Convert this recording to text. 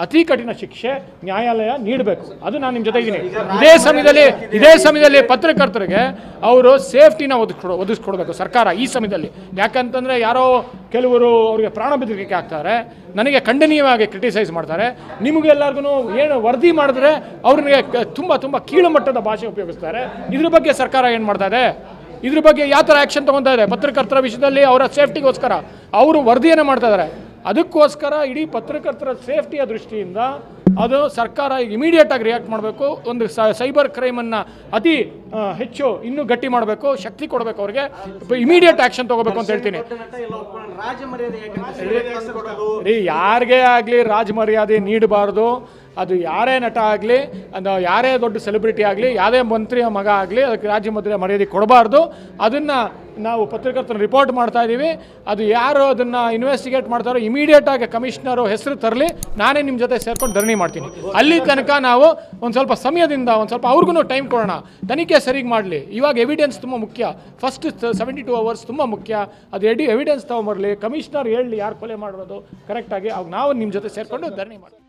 ಅತಿ ಕಠಿಣ ಶಿಕ್ಷೆ ನ್ಯಾಯಾಲಯ ನೀಡಬೇಕು. ಅದು ನಾನು ನಿಮ್ಮ ಜೊತೆ ಇದ್ದೀನಿ. ಇದೇ ಸಮಯದಲ್ಲಿ ಪತ್ರಕರ್ತರಿಗೆ ಅವರು ಸೇಫ್ಟಿನ ಒದಗಿಸ್ಕೊಡ್ಬೇಕು ಸರ್ಕಾರ ಈ ಸಮಯದಲ್ಲಿ. ಯಾಕಂತಂದರೆ ಯಾರೋ ಕೆಲವರು ಅವರಿಗೆ ಪ್ರಾಣ ಬೆದರಿಕೆ ಆಗ್ತಾರೆ, ನನಗೆ ಖಂಡನೀಯವಾಗಿ ಕ್ರಿಟಿಸೈಸ್ ಮಾಡ್ತಾರೆ. ನಿಮಗೆಲ್ಲರಿಗೂ ಏನು ವರದಿ ಮಾಡಿದ್ರೆ ಅವ್ರಿಗೆ ತುಂಬ ಕೀಳು ಮಟ್ಟದ ಭಾಷೆ ಉಪಯೋಗಿಸ್ತಾರೆ. ಇದ್ರ ಬಗ್ಗೆ ಸರ್ಕಾರ ಏನು ಮಾಡ್ತಾ ಇದೆ, ಇದ್ರ ಬಗ್ಗೆ ಯಾವ ಥರ ಆ್ಯಕ್ಷನ್ ತೊಗೊತಾ ಇದೆ ಪತ್ರಕರ್ತರ ವಿಷಯದಲ್ಲಿ ಅವರ ಸೇಫ್ಟಿಗೋಸ್ಕರ ಅವರು ವರದಿಯನ್ನು ಮಾಡ್ತಾ ಇದ್ದಾರೆ. ಅದಕ್ಕೋಸ್ಕರ ಇಡೀ ಪತ್ರಕರ್ತರ ಸೇಫ್ಟಿಯ ದೃಷ್ಟಿಯಿಂದ ಅದು ಸರ್ಕಾರ ಇಮಿಡಿಯೇಟಾಗಿ ರಿಯಾಕ್ಟ್ ಮಾಡಬೇಕು. ಒಂದು ಸೈಬರ್ ಕ್ರೈಮನ್ನು ಅತಿ ಹೆಚ್ಚು ಇನ್ನೂ ಗಟ್ಟಿ ಮಾಡಬೇಕು, ಶಕ್ತಿ ಕೊಡಬೇಕು, ಅವ್ರಿಗೆ ಇಮಿಡಿಯೇಟ್ ಆ್ಯಕ್ಷನ್ ತೊಗೋಬೇಕು ಅಂತ ಹೇಳ್ತೀನಿ. ಯಾರಿಗೇ ಆಗಲಿ ರಾಜಮರ್ಯಾದೆ ನೀಡಬಾರ್ದು. ಅದು ಯಾರೇ ನಟ ಆಗಲಿ, ಅದು ಯಾರೇ ದೊಡ್ಡ ಸೆಲೆಬ್ರಿಟಿ ಆಗಲಿ, ಯಾವುದೇ ಮಂತ್ರಿಯ ಮಗ ಆಗಲಿ, ಅದಕ್ಕೆ ರಾಜ್ಯ ಮರ್ಯಾದೆ ಕೊಡಬಾರ್ದು. ಅದನ್ನು ನಾವು ಪತ್ರಕರ್ತರು ರಿಪೋರ್ಟ್ ಮಾಡ್ತಾ ಇದ್ದೀವಿ. ಅದು ಯಾರು ಅದನ್ನು ಇನ್ವೆಸ್ಟಿಗೇಟ್ ಮಾಡ್ತಾರೋ ಇಮಿಡಿಯೇಟಾಗಿ ಕಮಿಷನರು ಹೆಸರು ತರಲಿ, ನಾನೇ ನಿಮ್ಮ ಜೊತೆ ಸೇರ್ಕೊಂಡು ಧರಣಿ ಮಾಡ್ತೀನಿ. ಅಲ್ಲಿ ತನಕ ನಾವು ಒಂದು ಸ್ವಲ್ಪ ಸಮಯದಿಂದ ಒಂದು ಸ್ವಲ್ಪ ಅವ್ರಿಗೂ ಟೈಮ್ ಕೊಡೋಣ, ತನಿಖೆ ಸರಿಗೆ ಮಾಡಲಿ. ಇವಾಗ ಎವಿಡೆನ್ಸ್ ತುಂಬ ಮುಖ್ಯ. ಫಸ್ಟ್ 72 hours ತುಂಬ ಮುಖ್ಯ. ಅದು ಎವಿಡೆನ್ಸ್ ತೊಗೊಂಬರಲಿ, ಕಮಿಷನರ್ ಹೇಳಲಿ ಯಾರು ಕೊಲೆ ಮಾಡಿರೋದು ಕರೆಕ್ಟಾಗಿ. ಅವಾಗ ನಾವು ನಿಮ್ಮ ಜೊತೆ ಸೇರಿಕೊಂಡು ಧರಣಿ ಮಾಡ್ತೀವಿ.